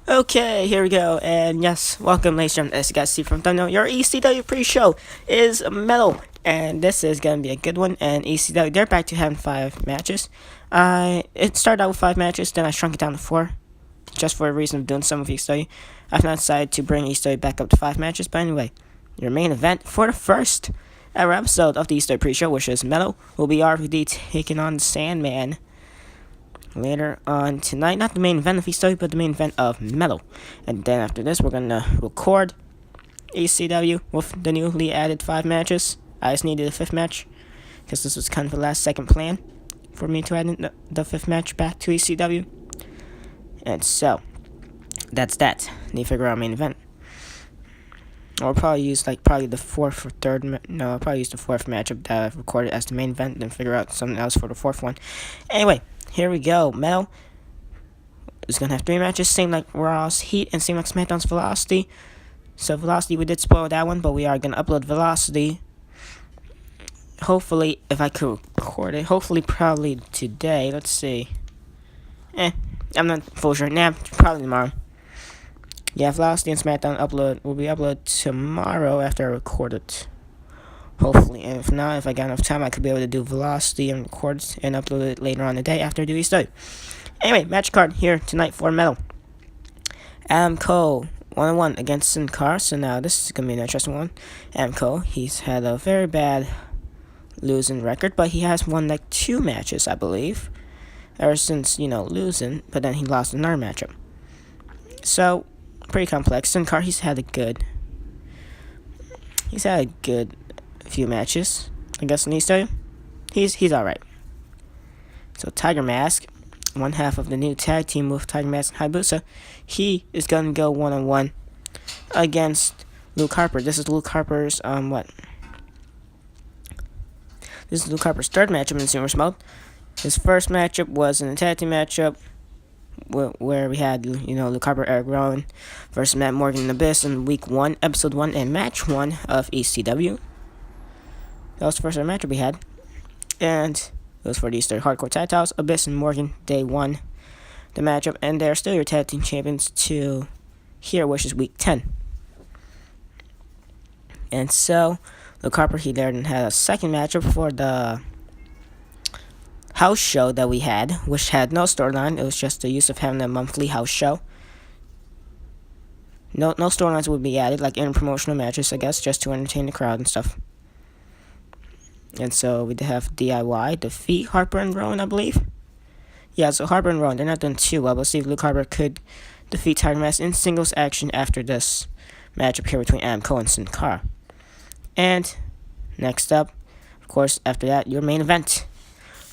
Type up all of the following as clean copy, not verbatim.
Okay, here we go. And yes, welcome, ladies and gentlemen. As you guys see from thumbnail, your ECW pre-show is metal. And this is going to be a good one. And ECW, they're back to having 5 matches. It started out with 5 matches, then I shrunk it down to 4. Just for a reason of doing some of ECW. I've now decided to bring ECW back up to 5 matches. But anyway, your main event for the first ever episode of the ECW pre-show, which is metal, will be RVD taking on Sandman later on tonight. Not the main event of ECW, but the main event of metal. And then after this, we're going to record ECW with the newly added 5 matches. I just needed a 5th match because this was kind of the last second plan for me to add in the 5th match back to ECW. And so, that's that. Need to figure out main event. I'll probably use the 4th or 3rd. No, I'll probably use the 4th matchup that I've recorded as the main event, then figure out something else for the 4th one. Anyway, here we go. Metal is going to have 3 matches, same like Raw's Heat and same like SmackDown's Velocity. So Velocity, we did spoil that one, but we are going to upload Velocity. Hopefully, if I could record it. Hopefully, probably today. Let's see. I'm not full sure. Nah, probably tomorrow. Yeah, Velocity and SmackDown will be uploaded tomorrow after I record it. Hopefully, and if not, if I got enough time, I could be able to do Velocity and record it and upload it later on the day after I do each study. Anyway, match card here tonight for metal. Adam Cole 1-1 against Sin Cara. So now this is gonna be an interesting one. Adam Cole, he's had a very bad losing record, but he has won like 2 matches, I believe, ever since losing. But then he lost another matchup. So pretty complex. Sin Cara, he's had a good few matches, I guess, in ECW. He's alright. So Tiger Mask, one half of the new tag team with Tiger Mask and Hayabusa, he is gonna go 1-on-1 against Luke Harper. This is Luke Harper's This is Luke Harper's 3rd matchup in Singles Mode. His first matchup was in a tag team matchup where we had Luke Harper, Eric Rowan versus Matt Morgan and Abyss in week 1, episode 1, and match 1 of ECW. That was the first matchup we had. And it was for the Easter Hardcore Tag Titles. Abyss and Morgan, day 1, the matchup. And they're still your tag team champions to here, which is week 10. And so, Luke Harper, he there and had a second matchup for the house show that we had, which had no storyline. It was just the use of having a monthly house show. No storylines would be added, like interpromotional matches, I guess, just to entertain the crowd and stuff. And so we did have DIY defeat Harper and Rowan, I believe. Yeah, so Harper and Rowan, they're not doing too well. But let's see if Luke Harper could defeat Tiger Mask in singles action after this matchup here between Adam Cole and Sin Cara. And next up, of course, after that, your main event.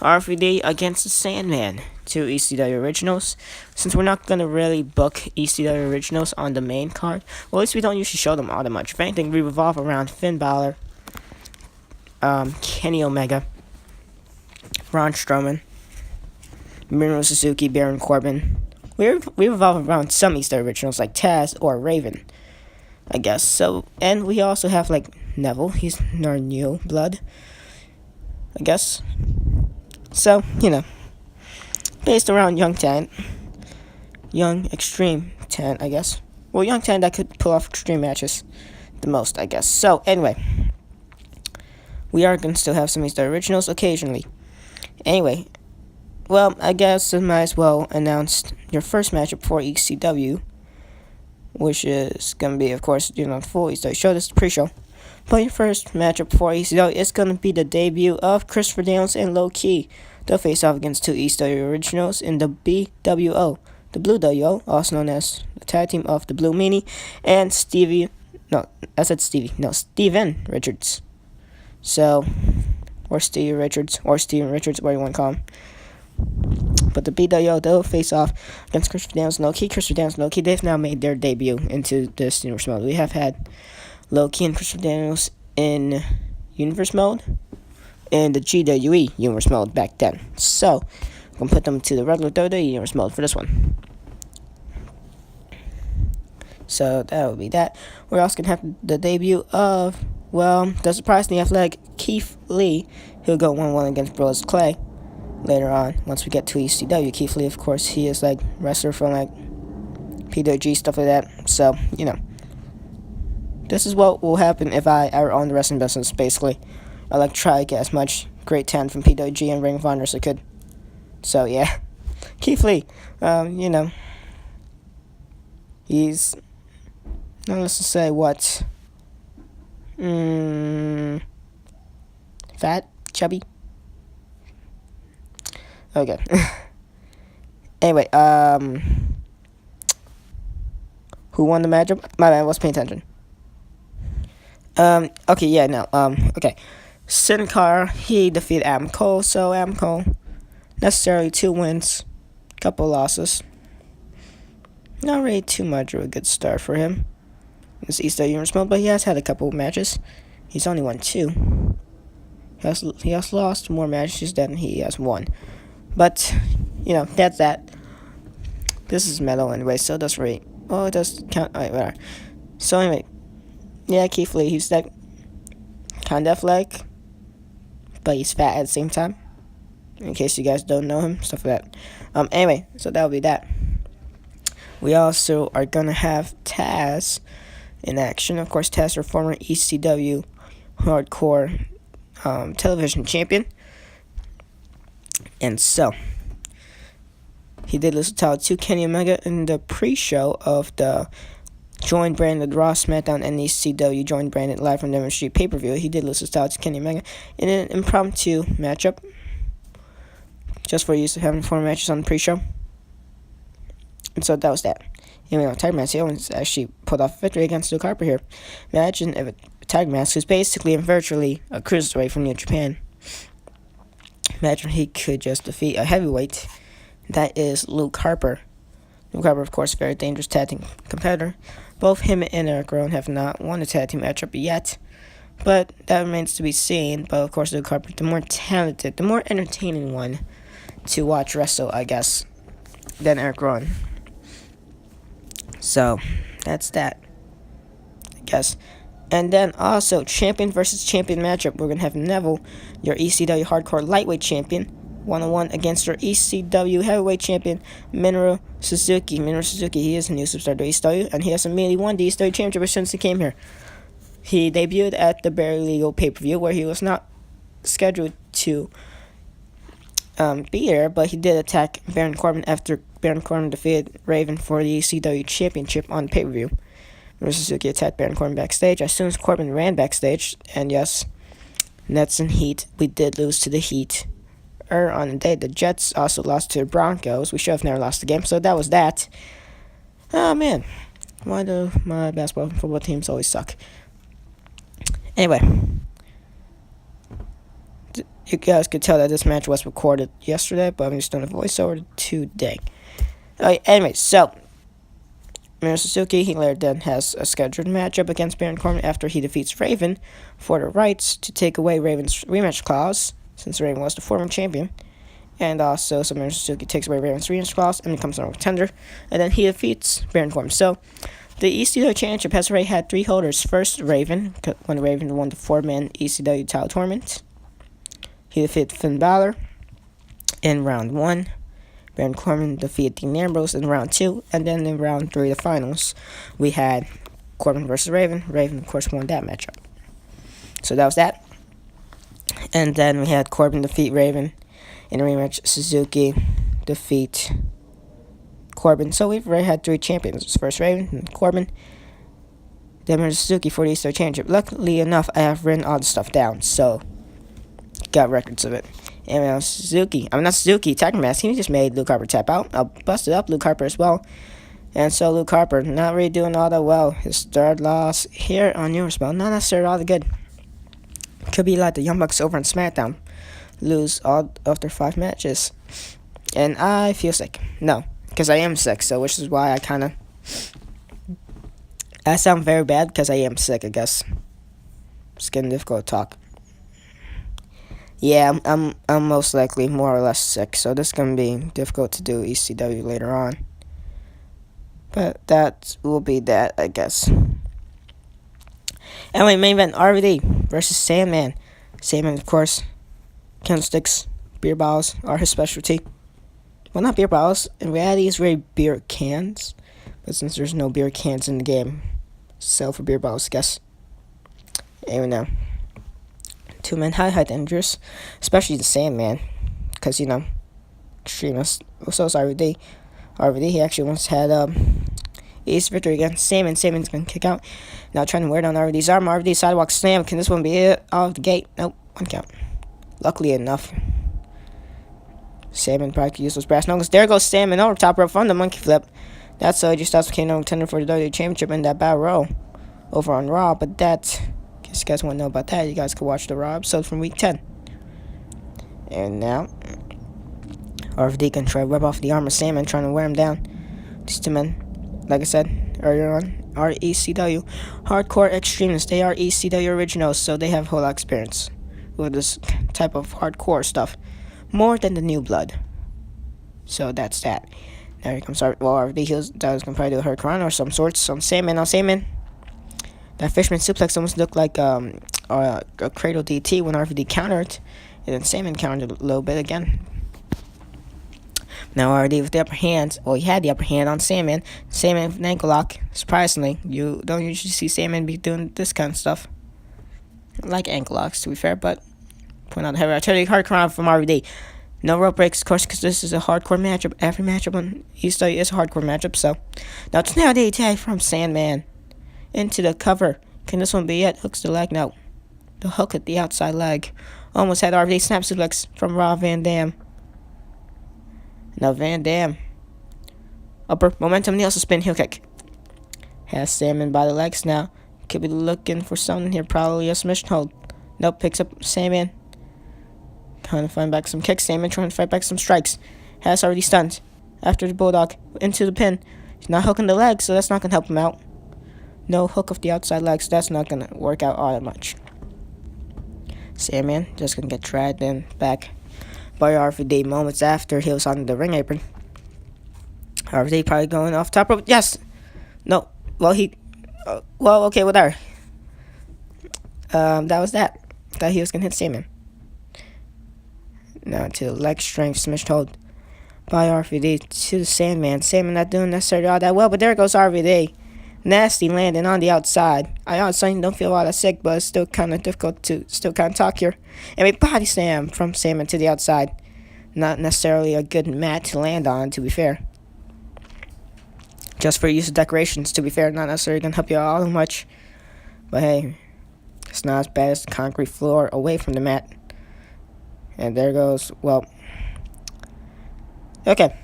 RVD against the Sandman, 2 ECW originals. Since we're not going to really book ECW originals on the main card, well, at least we don't usually show them all that much. If anything, we revolve around Finn Balor, Kenny Omega, Braun Strowman, Minoru Suzuki, Baron Corbin. We revolve around some ECW originals like Taz or Raven, I guess. So, and we also have like Neville. He's our new blood, I guess. So, based around young extreme talent, I guess. Well, young talent that could pull off extreme matches the most, I guess. So, anyway, we are going to still have some of these originals occasionally. Anyway, well, I guess I might as well announce your first matchup for ECW, which is going to be, of course, full ECW show. This is the pre-show. But your first matchup for ECW is going to be the debut of Christopher Daniels and Low Key. They'll face off against 2 ECW originals in the BWO. The Blue WO, also known as the tag team of the Blue Meanie, and Steven Richards. So, or Steven Richards, whatever you want to call him. But the BWO, they'll face off against Christopher Daniels and Low Key. Christopher Daniels and Low Key, they've now made their debut into this universe mode. We have had Low Key and Christopher Daniels in universe mode, in the GWE universe mode back then. So, I'm going to put them to the regular WWE universe mode for this one. So, that will be that. We're also going to have the debut of, the surprisingly athletic Keith Lee. He'll go 1-1 against Bros Clay later on, once we get to ECW. Keith Lee, of course, he is like wrestler from like PWG, stuff like that. So, this is what will happen if I ever own the wrestling business, basically. I like try to get as much great talent from PWG and Ring of Honor as I could. So, yeah. Keith Lee, he's, let's just say what, fat, chubby. Okay. Anyway, who won the matchup? My bad, I was paying attention. Okay, yeah, no, okay. Sin Cara, he defeated Adam Cole, so Adam Cole, necessarily 2 wins, couple losses. Not really too much of a good start for him. This Easter Universal, but he has had a couple of matches. He's only won 2. He has lost more matches than he has won. But, that's that. This is metal anyway, so it doesn't really... Oh, it does count. Alright, whatever. So anyway, yeah, Keith Lee, he's that kind of athletic, but he's fat at the same time. In case you guys don't know him, stuff like that. Anyway, so that'll be that. We also are gonna have Taz in action. Of course, Taz, our former ECW Hardcore television champion. And so, he did lose the title to Kenny Omega in the pre-show of the joint branded Raw, SmackDown, and ECW joint branded Live from Demon Street pay-per-view. He did lose his title to Kenny Omega in an impromptu matchup, just for use of having 4 matches on the pre-show. And so that was that. Anyway, Tiger Mask, he Owens actually pulled off a victory against Luke Harper here. Imagine if Tiger Mask, who's basically and virtually a cruiserweight from New Japan, imagine he could just defeat a heavyweight. That is Luke Harper. Luke Harper, of course, a very dangerous tag team competitor. Both him and Eric Rowan have not won a tag team matchup yet, but that remains to be seen. But of course, Luke Harper, the more talented, the more entertaining one to watch wrestle, I guess, than Eric Rowan. So, that's that, I guess. And then also, champion versus champion matchup. We're going to have Neville, your ECW Hardcore Lightweight Champion, 1-on-1 against your ECW Heavyweight Champion, Minoru Suzuki. Minoru Suzuki, he is a new superstar to ECW, and he has immediately won the ECW Championship since he came here. He debuted at the Barely Legal pay-per-view, where he was not scheduled to be there, but he did attack Baron Corbin after Baron Corbin defeated Raven for the ECW Championship on pay-per-view. Minoru Suzuki attacked Baron Corbin backstage. As soon as Corbin ran backstage, and yes, Nets and Heat, we did lose to the Heat. On the day, the Jets also lost to the Broncos. We should have never lost the game, so that was that. Oh, man. Why do my basketball and football teams always suck? Anyway. You guys could tell that this match was recorded yesterday, but I'm just doing a voiceover today. Anyway, so Minoru Suzuki, he later then has a scheduled matchup against Baron Corbin after he defeats Raven for the rights to take away Raven's rematch clause, since Raven was the former champion. And also, so Minoru Suzuki takes away Raven's rematch clause and becomes a contender, and then he defeats Baron Corbin. So, the ECW Championship has already had 3 holders. First, Raven, when Raven won the 4-man ECW title tournament. He defeated Finn Balor in round 1. Baron Corbin defeated Dean Ambrose in round 2. And then in round 3, the finals, we had Corbin versus Raven. Raven, of course, won that matchup. So that was that. And then we had Corbin defeat Raven in a rematch. Suzuki defeat Corbin. So we've already had 3 champions. First Raven, then Corbin, then Minoru Suzuki for the ECW Championship. Luckily enough, I have written all the stuff down, so got records of it. And not Suzuki, Tiger Mask, he just made Luke Harper tap out. I busted up Luke Harper as well. And so Luke Harper, not really doing all that well. His 3rd loss here on Universal, not necessarily all that good. Could be like the Young Bucks over on SmackDown. Lose all of their 5 matches. And I feel sick. No, because I am sick, so which is why I sound very bad because I am sick, I guess. It's getting difficult to talk. Yeah, I'm most likely more or less sick, so this is going to be difficult to do ECW later on. But that will be that, I guess. Anyway, main event, RVD versus Sandman. Sandman, of course, candlesticks, beer bottles are his specialty. Well, not beer bottles. In reality, it's really beer cans. But since there's no beer cans in the game, sell for beer bottles, guess. Anyway, now. Two men high dangerous, especially the Sandman, because extremist. So sorry, he actually once had ace victory against Sandman. Sandman's gonna kick out. Now trying to wear down RVD's armor. RVD sidewalk slam. Can this one be it? Off the gate? Nope, one count. Luckily enough. Sandman probably could use those brass knuckles. There goes Sandman over top rope from the monkey flip. That's just starts became no contender for the WWE Championship in that battle row over on Raw. But that, in case you guys want to know about that, you guys can watch the Raw episode from week 10. And now, RVD can try to rub off the arm of Sandman, trying to wear him down. These two men, like I said earlier on, are ECW hardcore extremists. They are ECW originals, so they have a whole lot of experience with this type of hardcore stuff, more than the new blood. So that's that. Now here comes RVD. That was gonna probably do a hurricane or some sorts. Some Sandman on Sandman. That fisherman suplex almost looked like a cradle DT when RVD countered, and then Sandman countered a little bit again. Now RVD with the upper hand. Well, he had the upper hand on Sandman. Sandman with an ankle lock. Surprisingly, you don't usually see Sandman be doing this kind of stuff. I like ankle locks, to be fair, but point out the heavy artillery hurricane from RVD. No rope breaks, of course, because this is a hardcore matchup. Every matchup on ECW is a hardcore matchup, so. Now, it's now the attack from Sandman. Into the cover. Can this one be it? Hooks the leg. No. The hook at the outside leg. Almost had RVD snap suplex from Rob Van Dam. Now, Van Dam. Upper momentum, Nielsen spin, heel kick. Has Sandman by the legs now. Could be looking for something here, probably a submission hold. Nope, picks up Sandman. Trying to find back some kicks. Sandman trying to fight back some strikes. Has already stunned. After the bulldog. Into the pin. He's not hooking the leg, so that's not going to help him out. No hook of the outside leg, so that's not going to work out all that much. Sandman just going to get dragged in back by RVD moments after he was on the ring apron. RVD probably going off top rope. Yes! No. Well, okay, whatever. That was that. Thought he was going to hit Sandman. Now to the leg strength submission hold by RVD to the Sandman. Sandman not doing necessarily all that well, but there goes RVD. Nasty landing on the outside. I honestly don't feel all that sick, but it's still kind of difficult to still kind of talk here. And a body slam from Sandman to the outside. Not necessarily a good mat to land on, to be fair. Just for use of decorations, to be fair, not necessarily going to help you out all that much. But hey, it's not as bad as the concrete floor away from the mat. And there goes, well, okay.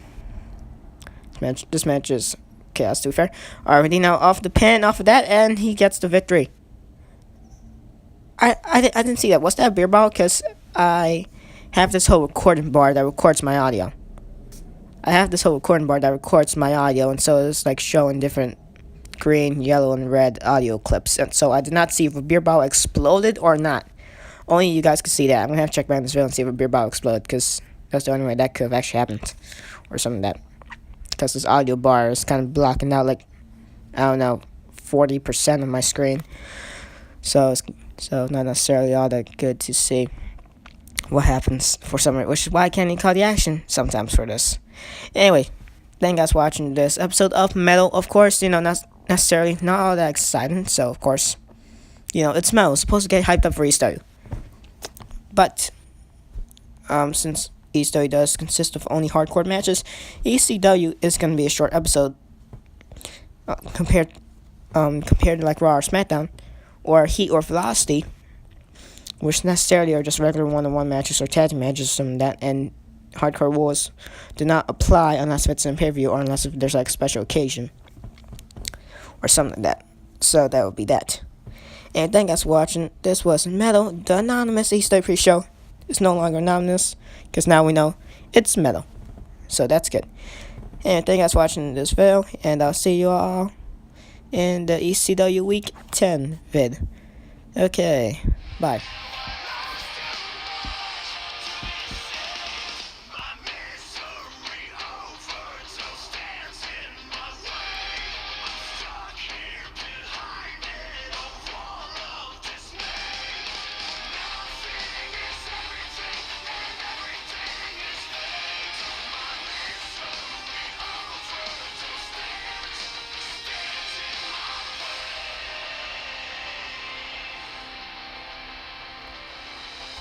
This match is chaos, to be fair. RVD now off the pin, off of that, and he gets the victory. I didn't see that. Was that a beer bottle? Because I have this whole recording bar that records my audio. And so it's like showing different green, yellow, and red audio clips. And so I did not see if a beer bottle exploded or not. Only you guys can see that. I'm going to have to check back in this video and see if a beer bottle exploded, because that's the only way that could have actually happened. Or something like that. Because this audio bar is kind of blocking out, like, I don't know, 40% of my screen. So it's not necessarily all that good to see what happens for some reason, which is why I can't even call the action sometimes for this. Anyway, thank you guys for watching this episode of Metal. Of course, not necessarily, not all that exciting. So, of course, it's Metal. It's supposed to get hyped up for ECW. But since ECW does consist of only hardcore matches, ECW is going to be a short episode compared to like Raw or SmackDown or Heat or Velocity, which necessarily are just regular one-on-one matches or tag team matches, some of that, and hardcore rules do not apply unless it's in pay-per-view or unless if there's like a special occasion or something like that. So that would be that. And thank you guys for watching. This was Metal, the anonymous ECW pre-show. It's no longer anonymous, because now we know it's Metal. So that's good. And thank you guys for watching this video, and I'll see you all in the ECW Week 10 vid. Okay, bye.